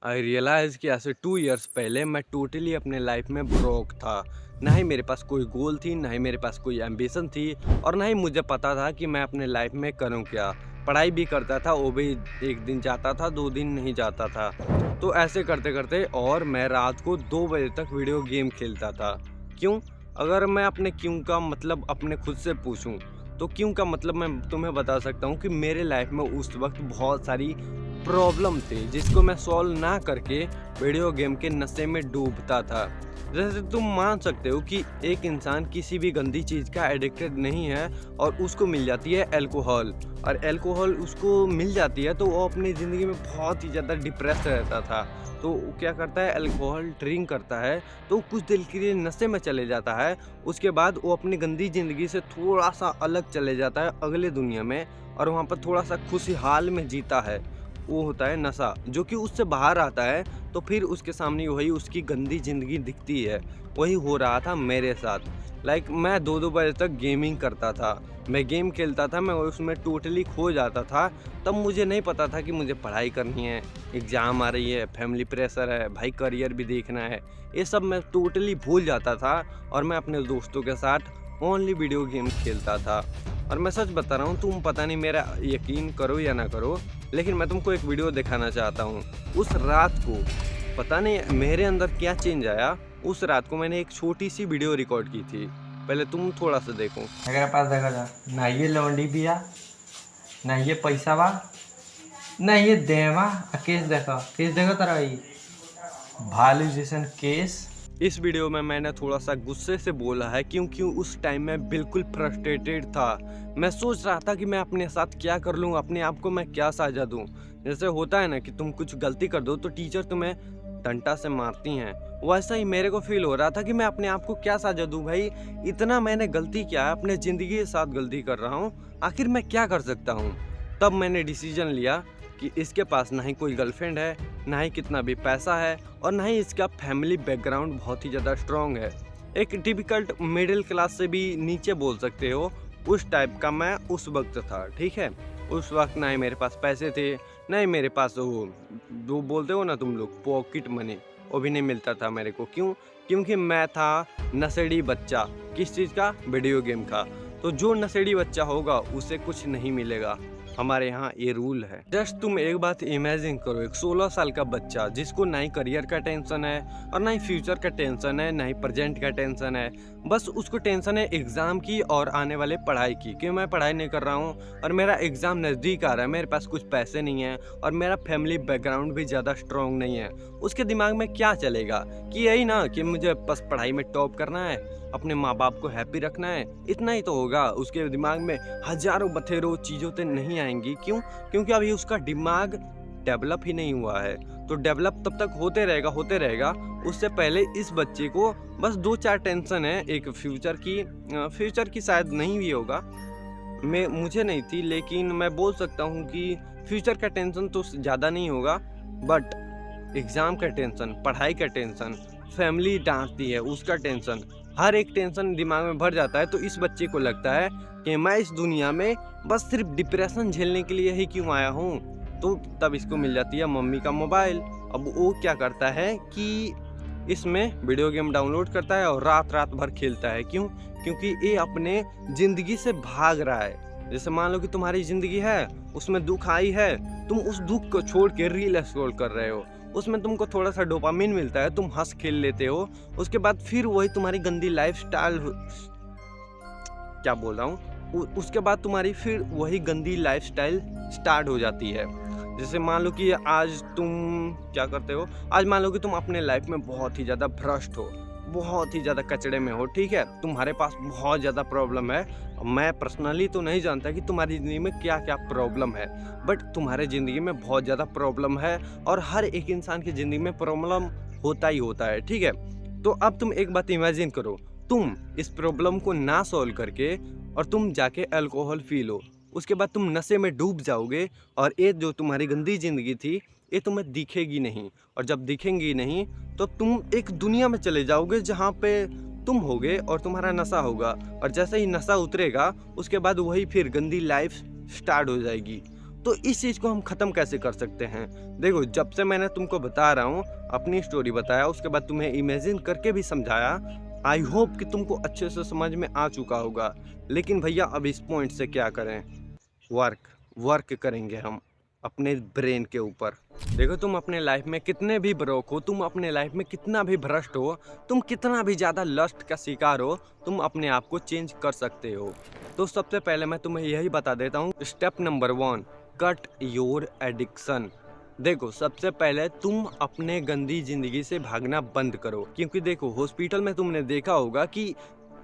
आई realise कि ऐसे 2 years पहले मैं टोटली अपने लाइफ में ब्रोक था। ना ही मेरे पास कोई गोल थी, ना ही मेरे पास कोई एम्बिशन थी और ना ही मुझे पता था कि मैं अपने लाइफ में करूँ क्या। पढ़ाई भी करता था, वो भी 1 दिन जाता था, 2 दिन नहीं जाता था। तो ऐसे करते-करते और मैं रात को 2 बजे तक वीडियो गेम खेलता था। क्यों? अगर मैं अपने क्यों का मतलब अपने खुद से पूछूँ, तो क्यों का मतलब मैं तुम्हें बता सकता हूँ कि मेरे लाइफ में उस वक़्त बहुत सारी प्रॉब्लम थी जिसको मैं सॉल्व ना करके वीडियो गेम के नशे में डूबता था। जैसे तुम मान सकते हो कि एक इंसान किसी भी गंदी चीज़ का एडिक्टेड नहीं है और उसको मिल जाती है अल्कोहल और अल्कोहल उसको मिल जाती है तो वो अपनी ज़िंदगी में बहुत ही ज़्यादा डिप्रेस रहता था। तो वो क्या करता है, अल्कोहल ड्रिंक करता है तो कुछ देर के लिए नशे में चले जाता है। उसके बाद वो अपनी गंदी ज़िंदगी से थोड़ा-सा अलग चले जाता है अगले दुनिया में और वहाँ पर थोड़ा-सा खुशहाल में जीता है। वो होता है नशा, जो कि उससे बाहर आता है तो फिर उसके सामने वही उसकी गंदी ज़िंदगी दिखती है। वही हो रहा था मेरे साथ। लाइक मैं 2-2 बजे तक गेमिंग करता था। मैं गेम खेलता था, मैं उसमें टोटली खो जाता था। तब मुझे नहीं पता था कि मुझे पढ़ाई करनी है, एग्ज़ाम आ रही है, फैमिली प्रेशर है, भाई करियर भी देखना है। ये सब मैं टोटली भूल जाता था और मैं अपने दोस्तों के साथ ओनली वीडियो गेम खेलता था। और मैं सच बता रहा हूँ, तुम पता नहीं मेरा यकीन करो या ना करो, लेकिन मैं तुमको एक वीडियो दिखाना चाहता हूँ। उस रात को पता नहीं मेरे अंदर क्या चेंज आया, उस रात को मैंने एक छोटी-सी वीडियो रिकॉर्ड की थी। पहले तुम थोड़ा-सा देखो। एकरा पास देखा जा ना ये लौंडी बिया ना ये पैसा बा ना ये देवा आ केस देखो तारा ई भालू जैसन केस। इस वीडियो में मैंने थोड़ा-सा गुस्से से बोला है क्योंकि उस टाइम मैं बिल्कुल फ्रस्ट्रेटेड था। मैं सोच रहा था कि मैं अपने साथ क्या कर लूँ, अपने आप को मैं क्या सज़ा दूँ। जैसे होता है ना कि तुम कुछ गलती कर दो तो टीचर तुम्हें डंडा से मारती हैं, वैसा ही मेरे को फ़ील हो रहा था कि मैं अपने आप को क्या सज़ा दूँ भाई। इतना मैंने गलती किया है, अपने ज़िंदगी के साथ गलती कर रहा हूँ, आखिर मैं क्या कर सकता हूँ? तब मैंने डिसीज़न लिया कि इसके पास ना ही कोई गर्लफ्रेंड है, ना ही कितना भी पैसा है और ना ही इसका फैमिली बैकग्राउंड बहुत ही ज़्यादा स्ट्रॉन्ग है। एक टिपिकल मिडिल क्लास से भी नीचे बोल सकते हो, उस टाइप का मैं उस वक़्त था, ठीक है? उस वक़्त ना ही मेरे पास पैसे थे, ना ही मेरे पास वो बोलते हो ना तुम लोग पॉकेट मनी, वो भी नहीं मिलता था मेरे को। क्यों? क्योंकि मैं था नशेड़ी बच्चा। किस चीज़ का? वीडियो गेम का। तो जो नशेड़ी बच्चा होगा उसे कुछ नहीं मिलेगा। हमारे यहाँ ये रूल है। जस्ट तुम एक बात इमेजिन करो, एक 16 साल का बच्चा जिसको ना ही करियर का टेंशन है और ना ही फ्यूचर का टेंशन है, ना ही प्रेजेंट का टेंशन है। बस उसको टेंशन है एग्ज़ाम की और आने वाले पढ़ाई की कि मैं पढ़ाई नहीं कर रहा हूँ और मेरा एग्ज़ाम नज़दीक आ रहा है, मेरे पास कुछ पैसे नहीं हैं और मेरा फैमिली बैकग्राउंड भी ज़्यादा स्ट्रॉन्ग नहीं है। उसके दिमाग में क्या चलेगा कि यही ना कि मुझे बस पढ़ाई में टॉप करना है, अपने माँ-बाप को हैप्पी रखना है, इतना ही तो होगा। उसके दिमाग में हज़ारों बथेरों चीज़ों तो नहीं आएँगी। क्यों? क्योंकि अभी उसका दिमाग डेवलप ही नहीं हुआ है। तो डेवलप तब तक होते रहेगा। उससे पहले इस बच्चे को बस 2-4 टेंशन है, एक फ्यूचर की शायद नहीं भी होगा। मुझे नहीं थी, लेकिन मैं बोल सकता हूँ कि फ्यूचर का टेंशन तो ज़्यादा नहीं होगा, बट एग्ज़ाम का टेंशन, पढ़ाई का टेंशन, फैमिली डाँटती है उसका टेंशन, हर एक टेंशन दिमाग में भर जाता है। तो इस बच्चे को लगता है कि मैं इस दुनिया में बस सिर्फ़ डिप्रेशन झेलने के लिए ही क्यों आया हूँ? तो तब इसको मिल जाती है मम्मी का मोबाइल। अब वो क्या करता है कि इसमें वीडियो गेम डाउनलोड करता है और रात-रात भर खेलता है। क्यों? क्योंकि ये अपने ज़िंदगी से भाग रहा है। जैसे मान लो कि तुम्हारी ज़िंदगी है, उसमें दुःख आई है, तुम उस दुःख को छोड़ के रील स्क्रॉल कर रहे हो। उसमें तुमको थोड़ा-सा डोपामाइन मिलता है, तुम हँस खेल लेते हो। उसके बाद फिर वही तुम्हारी गंदी लाइफ़स्टाइल क्या बोल रहा हूँ? उसके बाद तुम्हारी फिर वही गंदी लाइफ़स्टाइल स्टार्ट हो जाती है। जैसे मान लो कि आज तुम क्या करते हो? आज मान लो कि तुम अपने लाइफ़ में बहुत ही ज़्यादा भ्रष्ट हो, बहुत ही ज़्यादा कचड़े में हो, ठीक है? तुम्हारे पास बहुत ज़्यादा प्रॉब्लम है। मैं पर्सनली तो नहीं जानता कि तुम्हारी ज़िंदगी में क्या-क्या प्रॉब्लम है, बट तुम्हारे ज़िंदगी में बहुत ज़्यादा प्रॉब्लम है और हर एक इंसान की ज़िंदगी में प्रॉब्लम होता ही होता है, ठीक है? तो अब तुम एक बात इमेजिन करो, तुम इस प्रॉब्लम को ना सॉल्व करके और तुम जाके अल्कोहल पी लो। उसके बाद तुम नशे में डूब जाओगे और ये जो तुम्हारी गंदी ज़िंदगी थी, ये तुम्हें दिखेगी नहीं और जब दिखेंगी नहीं, तो तुम एक दुनिया में चले जाओगे जहाँ पे तुम होगे और तुम्हारा नशा होगा और जैसे ही नशा उतरेगा, उसके बाद वही फिर गंदी लाइफ़ स्टार्ट हो जाएगी। तो इस चीज़ को हम ख़त्म कैसे कर सकते हैं? देखो, जब से मैंने तुमको बता रहा हूँ, अपनी स्टोरी बताया, उसके बाद तुम्हें इमेजिन करके भी समझाया, आई होप कि तुमको अच्छे से समझ में आ चुका होगा। लेकिन भैया अब इस पॉइंट से क्या करें? वर्क वर्क करेंगे हम अपने ब्रेन के ऊपर। देखो, तुम अपने लाइफ में कितने भी ब्रोक हो, तुम अपने लाइफ में कितना भी भ्रष्ट हो, तुम कितना भी ज़्यादा लस्ट का शिकार हो, तुम अपने आप को चेंज कर सकते हो। तो सबसे पहले मैं तुम्हें यही बता देता हूँ, step number 1, cut your addiction. देखो, सबसे पहले तुम अपने गंदी जिंदगी से भागना बंद करो, क्योंकि देखो, हॉस्पिटल में तुमने देखा होगा कि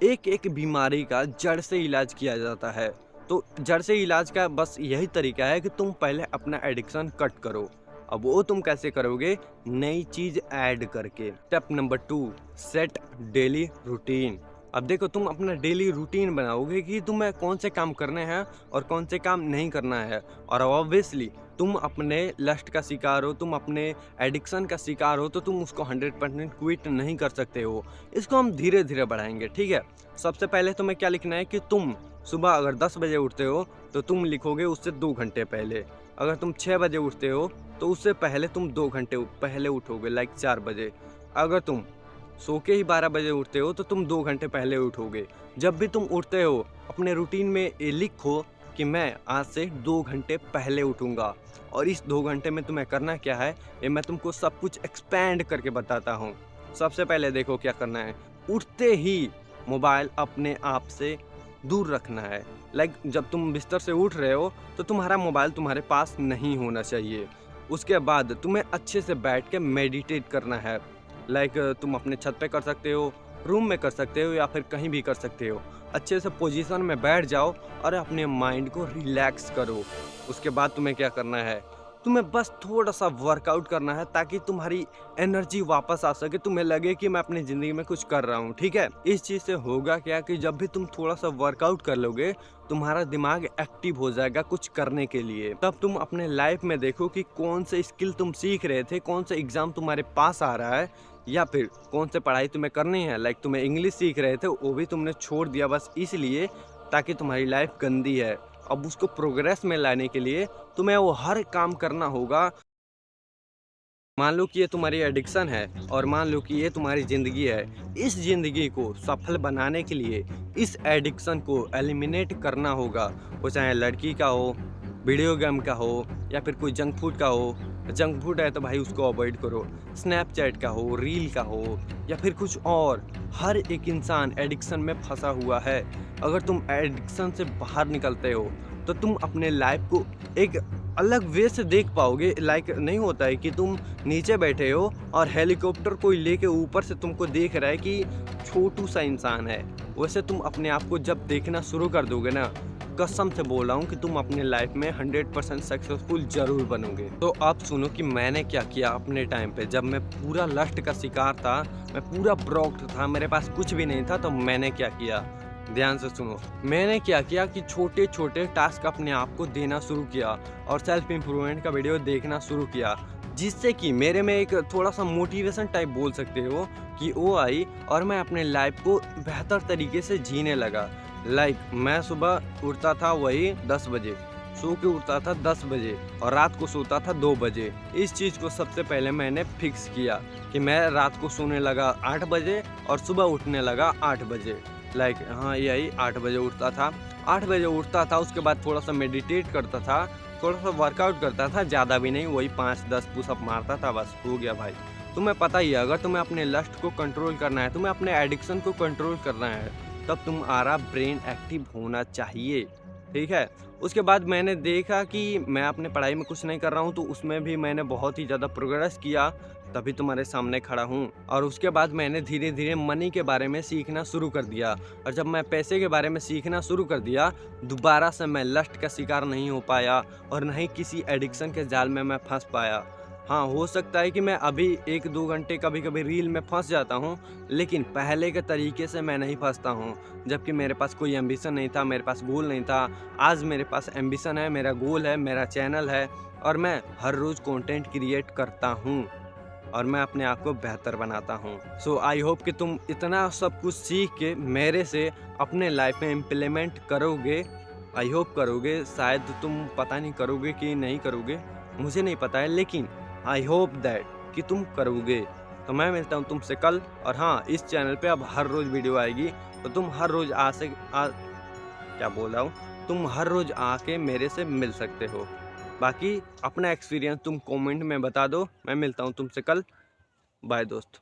एक एक बीमारी का जड़ से इलाज किया जाता है। तो जड़ से इलाज का बस यही तरीका है कि तुम पहले अपना एडिक्शन कट करो। अब वो तुम कैसे करोगे? नई चीज ऐड करके। Step number 2, set daily routine. अब देखो, तुम अपना डेली रूटीन बनाओगे कि तुम्हें कौन से काम करने हैं और कौन से काम नहीं करना है। और ऑब्वियसली तुम अपने लस्ट का शिकार हो, तुम अपने एडिक्शन का शिकार हो, तो तुम उसको 100% क्विट नहीं कर सकते हो। इसको हम धीरे धीरे बढ़ाएंगे, ठीक है? सबसे पहले तुम्हें क्या लिखना है कि तुम सुबह अगर 10 बजे उठते हो तो तुम लिखोगे उससे 2 घंटे पहले। अगर तुम 6 बजे उठते हो तो उससे पहले तुम 2 घंटे पहले उठोगे, लाइक 4 बजे। अगर तुम सो के ही 12 बजे उठते हो तो तुम 2 घंटे पहले उठोगे। जब भी तुम उठते हो, अपने रूटीन में ये लिखो कि मैं आज से 2 घंटे पहले उठूँगा। और इस 2 घंटे में तुम्हें करना क्या है, ये मैं तुमको सब कुछ एक्सपैंड करके बताता हूँ। सबसे पहले देखो क्या करना है, उठते ही मोबाइल अपने आप से दूर रखना है। लाइक जब तुम बिस्तर से उठ रहे हो तो तुम्हारा मोबाइल तुम्हारे पास नहीं होना चाहिए। उसके बाद तुम्हें अच्छे से बैठ के मेडिटेट करना है। लाइक तुम अपने छत पे कर सकते हो, रूम में कर सकते हो, या फिर कहीं भी कर सकते हो। अच्छे से पोजीशन में बैठ जाओ और अपने माइंड को रिलैक्स करो। उसके बाद तुम्हें क्या करना है, तुम्हें बस थोड़ा सा वर्कआउट करना है ताकि तुम्हारी एनर्जी वापस आ सके, तुम्हें लगे कि मैं अपनी ज़िंदगी में कुछ कर रहा हूँ, ठीक है? इस चीज़ से होगा क्या कि जब भी तुम थोड़ा सा वर्कआउट कर लोगे, तुम्हारा दिमाग एक्टिव हो जाएगा कुछ करने के लिए। तब तुम अपने लाइफ में देखो कि कौन से स्किल तुम सीख रहे थे, कौन सा एग्ज़ाम तुम्हारे पास आ रहा है, या फिर कौन से पढ़ाई तुम्हें करनी है। लाइक तुम्हें इंग्लिश सीख रहे थे, वो भी तुमने छोड़ दिया बस इसलिए ताकि तुम्हारी लाइफ गंदी है। अब उसको प्रोग्रेस में लाने के लिए तुम्हें वो हर काम करना होगा। मान लो कि ये तुम्हारी एडिक्शन है और मान लो कि ये तुम्हारी ज़िंदगी है। इस ज़िंदगी को सफल बनाने के लिए इस एडिक्शन को एलिमिनेट करना होगा। वो चाहे लड़की का हो, वीडियो गेम का हो, या फिर कोई जंक फूड का हो। जंक फूड है तो भाई उसको अवॉइड करो। स्नैपचैट का हो, रील का हो, या फिर कुछ और। हर एक इंसान एडिक्शन में फंसा हुआ है। अगर तुम एडिक्शन से बाहर निकलते हो तो तुम अपने लाइफ को एक अलग वे से देख पाओगे। लाइक नहीं होता है कि तुम नीचे बैठे हो और हेलीकॉप्टर कोई लेके ऊपर से तुमको देख रहा है कि छोटू सा इंसान है। वैसे तुम अपने आप को जब देखना शुरू कर दोगे ना, कसम से बोल रहा हूँ कि तुम अपने लाइफ में 100% सक्सेसफुल जरूर बनोगे। तो आप सुनो कि मैंने क्या किया अपने टाइम पे, जब मैं पूरा लस्ट का शिकार था, मैं पूरा ब्रोक्ड था, मेरे पास कुछ भी नहीं था, तो मैंने क्या किया, ध्यान से सुनो। मैंने क्या किया कि छोटे छोटे टास्क अपने आप को देना शुरू किया और सेल्फ इम्प्रूवमेंट का वीडियो देखना शुरू किया, जिससे कि मेरे में एक थोड़ा सा मोटिवेशन टाइप बोल सकते हो कि वो आई और मैं अपने लाइफ को बेहतर तरीके से जीने लगा। लाइक मैं सुबह उठता था वही 10 बजे, सो के उठता था 10 बजे और रात को सोता था 2 बजे। इस चीज़ को सबसे पहले मैंने फिक्स किया कि मैं रात को सोने लगा 8 बजे और सुबह उठने लगा 8 बजे। लाइक हाँ, यही 8 बजे उठता था। 8 बजे उठता था, उसके बाद थोड़ा सा मेडिटेट करता था, थोड़ा सा वर्कआउट करता था, ज़्यादा भी नहीं, वही 5-10 पुशअप मारता था, बस हो गया भाई। तुम्हें पता ही है, अगर तुम्हें अपने लस्ट को कंट्रोल करना है, तुम्हें अपने एडिक्शन को कंट्रोल करना है, तब तुम्हारा ब्रेन एक्टिव होना चाहिए, ठीक है? उसके बाद मैंने देखा कि मैं अपने पढ़ाई में कुछ नहीं कर रहा हूँ, तो उसमें भी मैंने बहुत ही ज़्यादा प्रोग्रेस किया, तभी तुम्हारे सामने खड़ा हूँ। और उसके बाद मैंने धीरे धीरे मनी के बारे में सीखना शुरू कर दिया, और जब मैं पैसे के बारे में सीखना शुरू कर दिया, दोबारा से मैं लस्ट का शिकार नहीं हो पाया और न ही किसी एडिक्शन के जाल में मैं फंस पाया। हाँ, हो सकता है कि मैं अभी 1-2 घंटे कभी कभी रील में फंस जाता हूँ, लेकिन पहले के तरीके से मैं नहीं फंसता हूँ। जबकि मेरे पास कोई एम्बिशन नहीं था, मेरे पास गोल नहीं था। आज मेरे पास एम्बिशन है, मेरा गोल है, मेरा चैनल है, और मैं हर रोज़ कंटेंट क्रिएट करता हूँ और मैं अपने आप को बेहतर बनाता हूँ। सो आई होप कि तुम इतना सब कुछ सीख के मेरे से अपने लाइफ में इम्प्लीमेंट करोगे आई होप करोगे, शायद तुम पता नहीं करोगे कि नहीं करोगे, मुझे नहीं पता है, लेकिन आई होप दैट कि तुम करोगे। तो मैं मिलता हूँ तुमसे कल। और हाँ, इस चैनल पे अब हर रोज़ वीडियो आएगी, तो तुम हर रोज़ क्या बोल रहा हूँ, तुम हर रोज़ आके मेरे से मिल सकते हो। बाकी अपना एक्सपीरियंस तुम कमेंट में बता दो। मैं मिलता हूँ तुमसे कल। बाय दोस्त।